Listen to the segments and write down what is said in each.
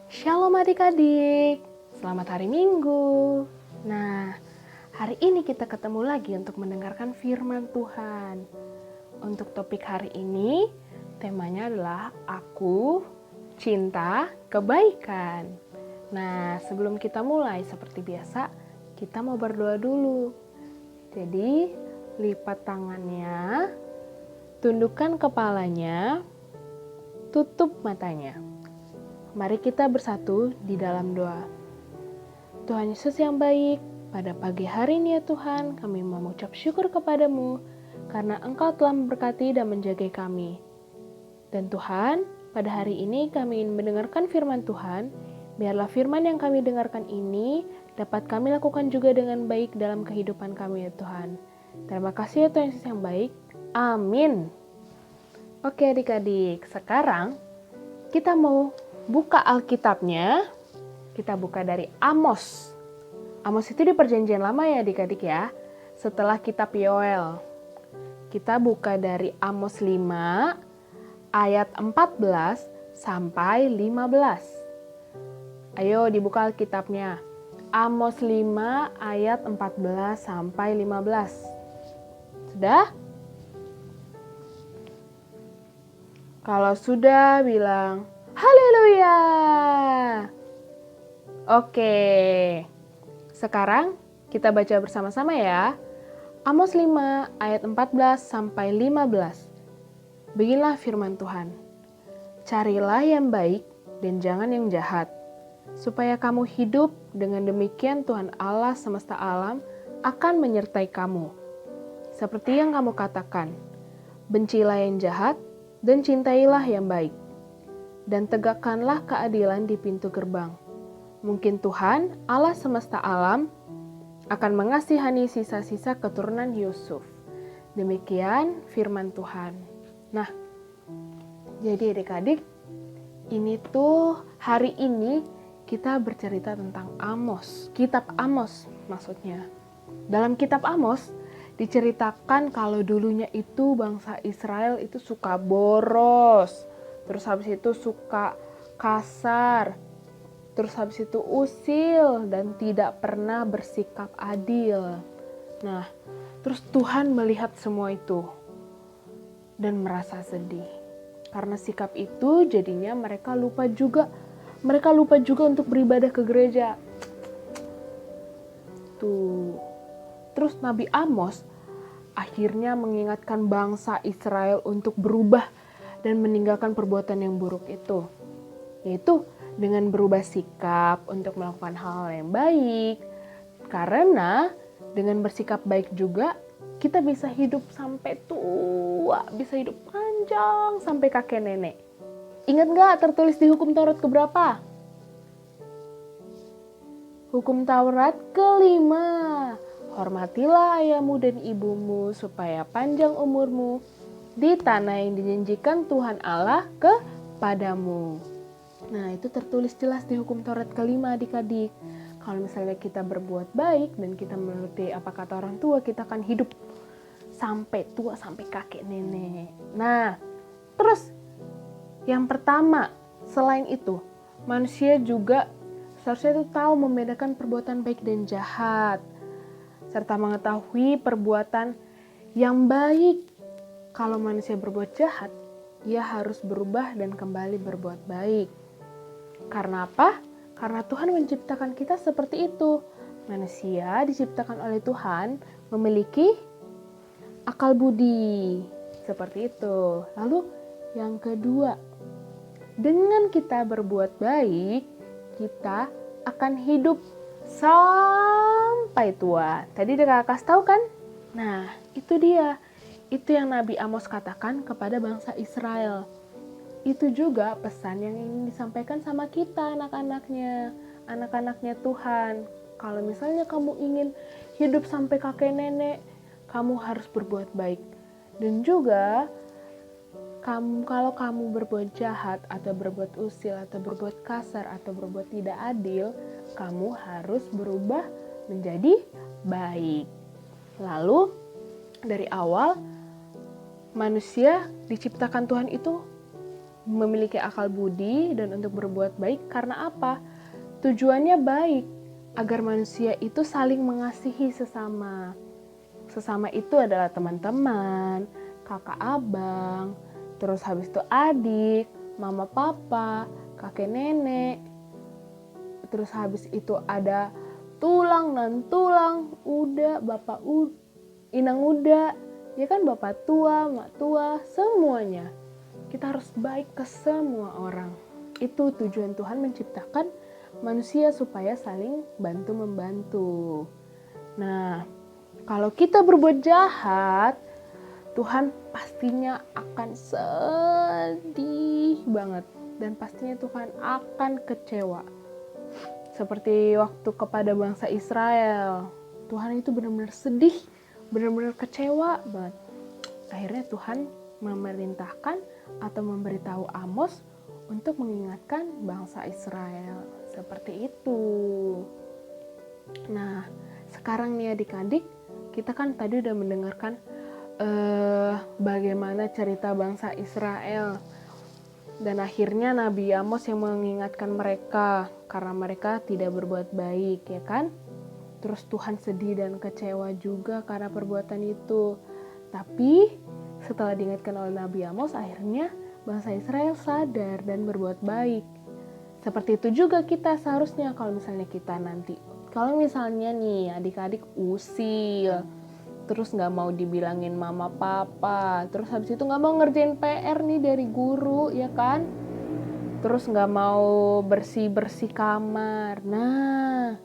Shalom adik-adik, selamat hari Minggu. Nah, hari ini kita ketemu lagi untuk mendengarkan firman Tuhan. Untuk topik hari ini, temanya adalah Aku Cinta Kebaikan. Nah, sebelum kita mulai seperti biasa, kita mau berdoa dulu. Jadi, lipat tangannya, tundukkan kepalanya, tutup matanya. Mari kita bersatu di dalam doa. Tuhan Yesus yang baik, pada pagi hari ini ya Tuhan, kami mengucap syukur kepadamu karena Engkau telah memberkati dan menjaga kami. Dan Tuhan, pada hari ini kami ingin mendengarkan firman Tuhan. Biarlah firman yang kami dengarkan ini dapat kami lakukan juga dengan baik dalam kehidupan kami ya Tuhan. Terima kasih ya Tuhan Yesus yang baik. Amin. Oke adik-adik, sekarang kita mau buka Alkitabnya, kita buka dari Amos. Amos itu di perjanjian lama ya adik-adik ya, setelah kitab Yoel. Kita buka dari Amos 5 ayat 14 sampai 15. Ayo dibuka Alkitabnya. Amos 5 ayat 14 sampai 15. Sudah? Kalau sudah bilang haleluya. Oke. Sekarang kita baca bersama-sama ya. Amos 5 ayat 14 sampai 15. Beginilah firman Tuhan. Carilah yang baik dan jangan yang jahat, supaya kamu hidup. Dengan demikian Tuhan Allah semesta alam akan menyertai kamu. Seperti yang kamu katakan, bencilah yang jahat dan cintailah yang baik, dan tegakkanlah keadilan di pintu gerbang. Mungkin Tuhan, Allah semesta alam, akan mengasihani sisa-sisa keturunan Yusuf. Demikian firman Tuhan. Nah, jadi adik-adik, ini tuh hari ini kita bercerita tentang Amos. Kitab Amos maksudnya. Dalam kitab Amos, diceritakan kalau dulunya itu bangsa Israel itu suka boros. Terus habis itu suka kasar, terus habis itu usil dan tidak pernah bersikap adil. Nah, terus Tuhan melihat semua itu dan merasa sedih. Karena sikap itu jadinya mereka lupa juga untuk beribadah ke gereja. Tuh. Terus Nabi Amos akhirnya mengingatkan bangsa Israel untuk berubah dan meninggalkan perbuatan yang buruk itu. Yaitu dengan berubah sikap untuk melakukan hal yang baik. Karena dengan bersikap baik juga kita bisa hidup sampai tua, bisa hidup panjang sampai kakek nenek. Ingat gak tertulis di hukum Taurat keberapa? Hukum Taurat kelima. Hormatilah ayahmu dan ibumu supaya panjang umurmu di tanah yang dijanjikan Tuhan Allah kepadamu. Nah, itu tertulis jelas di hukum Taurat kelima adik-adik. Kalau misalnya kita berbuat baik dan kita menuruti apa kata orang tua, kita akan hidup sampai tua, sampai kakek nenek. Nah, terus yang pertama, selain itu, manusia juga seharusnya itu tahu membedakan perbuatan baik dan jahat, serta mengetahui perbuatan yang baik. Kalau manusia berbuat jahat, ia harus berubah dan kembali berbuat baik. Karena apa? Karena Tuhan menciptakan kita seperti itu. Manusia diciptakan oleh Tuhan memiliki akal budi. Seperti itu. Lalu yang kedua, dengan kita berbuat baik, kita akan hidup sampai tua. Tadi udah kakak tahu kan? Nah, itu dia. Itu yang Nabi Amos katakan kepada bangsa Israel. Itu juga pesan yang ingin disampaikan sama kita anak-anaknya Tuhan. Kalau misalnya kamu ingin hidup sampai kakek nenek, kamu harus berbuat baik. Dan juga kalau kamu berbuat jahat atau berbuat usil atau berbuat kasar atau berbuat tidak adil, kamu harus berubah menjadi baik. Lalu dari awal manusia diciptakan Tuhan itu memiliki akal budi dan untuk berbuat baik. Karena apa? Tujuannya baik, agar manusia itu saling mengasihi sesama. Sesama itu adalah teman-teman, kakak abang, terus habis itu adik, mama papa, kakek nenek. Terus habis itu ada tulang dan tulang, uda, bapak inang uda, ya kan, bapak tua, mak tua, semuanya. Kita harus baik ke semua orang. Itu tujuan Tuhan menciptakan manusia supaya saling bantu-membantu. Nah, kalau kita berbuat jahat, Tuhan pastinya akan sedih banget. Dan pastinya Tuhan akan kecewa. Seperti waktu kepada bangsa Israel. Tuhan itu benar-benar sedih, benar-benar kecewa banget. Akhirnya Tuhan memerintahkan atau memberitahu Amos untuk mengingatkan bangsa Israel. Seperti itu. Nah, sekarang nih adik-adik, kita kan tadi udah mendengarkan bagaimana cerita bangsa Israel. Dan akhirnya Nabi Amos yang mengingatkan mereka karena mereka tidak berbuat baik, ya kan? Terus Tuhan sedih dan kecewa juga karena perbuatan itu. Tapi setelah diingatkan oleh Nabi Amos, akhirnya bangsa Israel sadar dan berbuat baik. Seperti itu juga kita seharusnya kalau misalnya kita nanti. Kalau misalnya nih adik-adik usil, terus gak mau dibilangin mama papa, terus habis itu gak mau ngerjain PR nih dari guru, ya kan? Terus gak mau bersih-bersih kamar. Nah,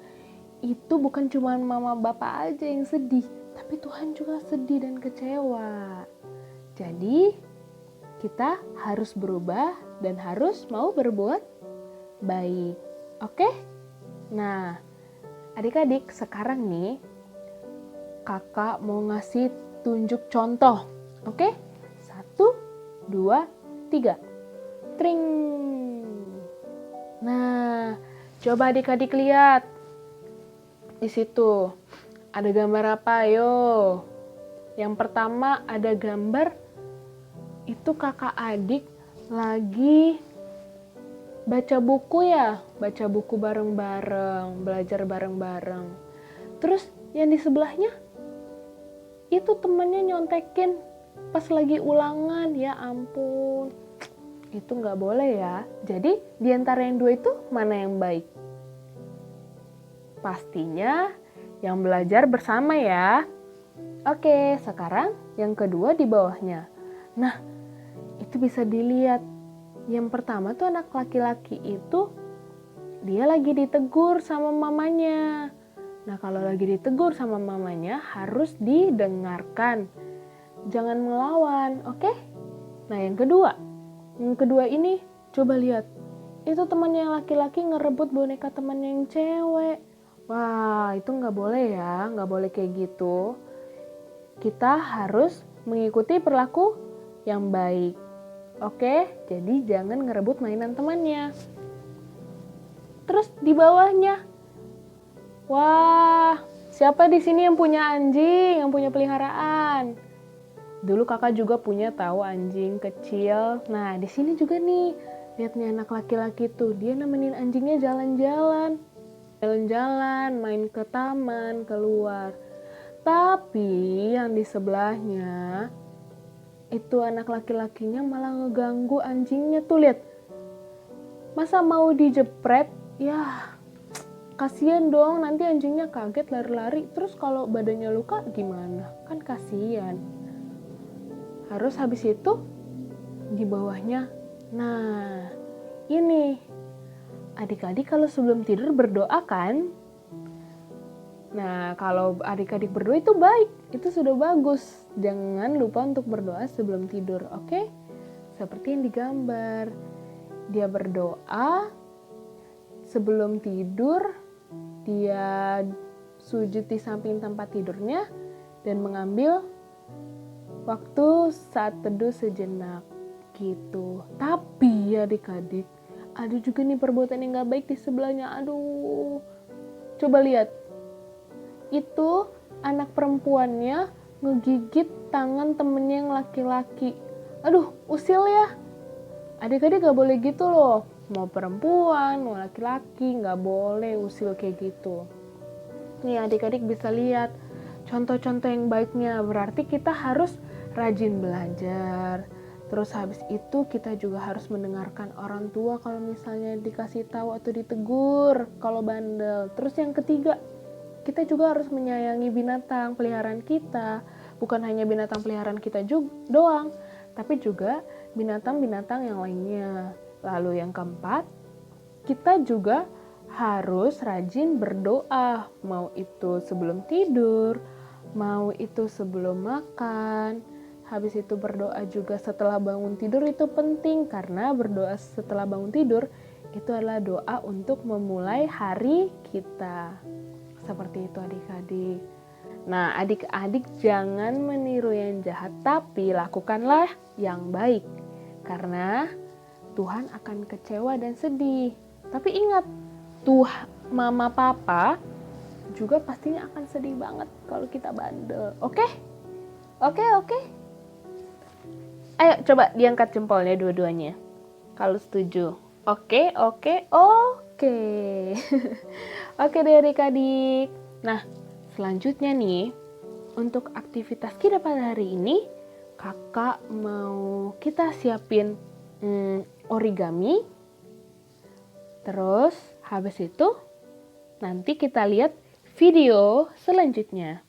itu bukan cuma mama bapak aja yang sedih, tapi Tuhan juga sedih dan kecewa. Jadi, kita harus berubah dan harus mau berbuat baik. Oke? Nah, adik-adik, sekarang nih kakak mau ngasih tunjuk contoh. Oke? 1, 2, 3. Tring. Nah, coba adik-adik lihat. Di situ ada gambar apa? Ayo. Yang pertama ada gambar itu kakak adik lagi baca buku ya. Baca buku bareng-bareng, belajar bareng-bareng. Terus yang di sebelahnya itu temennya nyontekin pas lagi ulangan. Ya ampun, itu gak boleh ya. Jadi di antara yang dua itu mana yang baik? Pastinya yang belajar bersama ya. Oke, sekarang yang kedua di bawahnya. Nah, itu bisa dilihat. Yang pertama tuh anak laki-laki itu dia lagi ditegur sama mamanya. Nah, kalau lagi ditegur sama mamanya harus didengarkan. Jangan melawan, oke? Nah, yang kedua. Yang kedua ini coba lihat. Itu temannya yang laki-laki ngerebut boneka temannya yang cewek. Wah, itu nggak boleh ya, nggak boleh kayak gitu. Kita harus mengikuti perilaku yang baik. Oke, jadi jangan ngerebut mainan temannya. Terus di bawahnya, wah, siapa di sini yang punya anjing, yang punya peliharaan? Dulu kakak juga punya tahu anjing kecil. Nah, di sini juga nih, lihat nih anak laki-laki tuh, dia nemenin anjingnya jalan-jalan. Jalan-jalan, main ke taman, keluar. Tapi yang di sebelahnya, itu anak laki-lakinya malah ngeganggu anjingnya tuh, lihat. Masa mau dijepret? Ya, kasihan dong, nanti anjingnya kaget lari-lari. Terus kalau badannya luka gimana? Kan kasihan. Harus habis itu di bawahnya. Nah, ini adik-adik kalau sebelum tidur berdoa kan? Nah, kalau adik-adik berdoa itu baik, itu sudah bagus. Jangan lupa untuk berdoa sebelum tidur, oke? Seperti yang digambar. Dia berdoa sebelum tidur, dia sujud di samping tempat tidurnya dan mengambil waktu saat teduh sejenak gitu. Tapi adik-adik, ada juga nih perbuatan yang gak baik di sebelahnya. Aduh, coba lihat. Itu anak perempuannya ngegigit tangan temennya yang laki-laki. Aduh, usil ya. Adik-adik gak boleh gitu loh. Mau perempuan, mau laki-laki, gak boleh usil kayak gitu. Nih adik-adik bisa lihat contoh-contoh yang baiknya. Berarti kita harus rajin belajar. Terus habis itu kita juga harus mendengarkan orang tua kalau misalnya dikasih tahu atau ditegur kalau bandel. Terus yang ketiga, kita juga harus menyayangi binatang peliharaan kita. Bukan hanya binatang peliharaan kita juga doang, tapi juga binatang-binatang yang lainnya. Lalu yang keempat, kita juga harus rajin berdoa. Mau itu sebelum tidur, mau itu sebelum makan. Habis itu berdoa juga setelah bangun tidur itu penting, karena berdoa setelah bangun tidur itu adalah doa untuk memulai hari kita. Seperti itu adik-adik. Nah, adik-adik jangan meniru yang jahat, tapi lakukanlah yang baik. Karena Tuhan akan kecewa dan sedih. Tapi ingat, mama papa juga pastinya akan sedih banget kalau kita bandel. Oke? Oke. Ayo coba diangkat jempolnya dua-duanya kalau setuju. Oke. Oke deh adik-adik. Nah, selanjutnya nih, untuk aktivitas kita pada hari ini, kakak mau kita siapin origami. Terus habis itu nanti kita lihat video selanjutnya.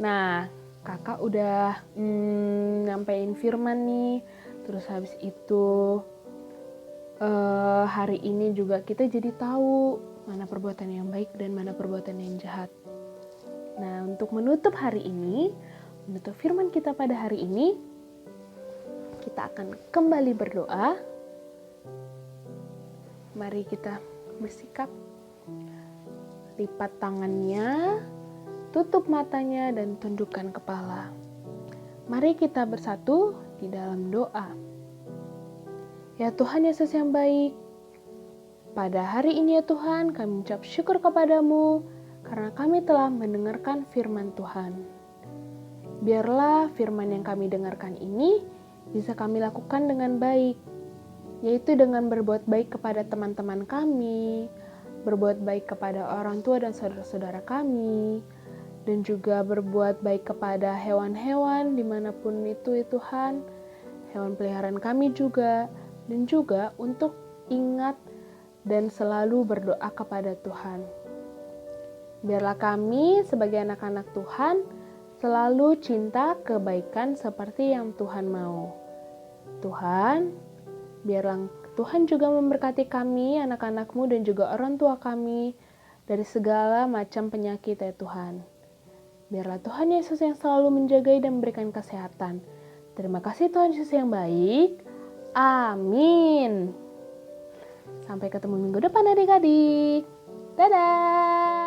Nah, kakak udah nyampein firman nih. Terus habis itu hari ini juga kita jadi tahu mana perbuatan yang baik dan mana perbuatan yang jahat. Nah, untuk menutup hari ini, menutup firman kita pada hari ini, kita akan kembali berdoa. Mari kita bersikap, lipat tangannya, tutup matanya, dan tundukkan kepala. Mari kita bersatu di dalam doa. Ya Tuhan Yesus yang baik, pada hari ini ya Tuhan, kami mengucap syukur kepadamu karena kami telah mendengarkan firman Tuhan. Biarlah firman yang kami dengarkan ini bisa kami lakukan dengan baik, yaitu dengan berbuat baik kepada teman-teman kami, berbuat baik kepada orang tua dan saudara-saudara kami, dan juga berbuat baik kepada hewan-hewan dimanapun itu ya Tuhan, hewan peliharaan kami juga, dan juga untuk ingat dan selalu berdoa kepada Tuhan. Biarlah kami sebagai anak-anak Tuhan selalu cinta kebaikan seperti yang Tuhan mau. Tuhan, biarlah Tuhan juga memberkati kami, anak-anak-Mu dan juga orang tua kami dari segala macam penyakit ya Tuhan. Biarlah Tuhan Yesus yang selalu menjaga dan memberikan kesehatan. Terima kasih Tuhan Yesus yang baik. Amin. Sampai ketemu minggu depan adik-adik. Dadah.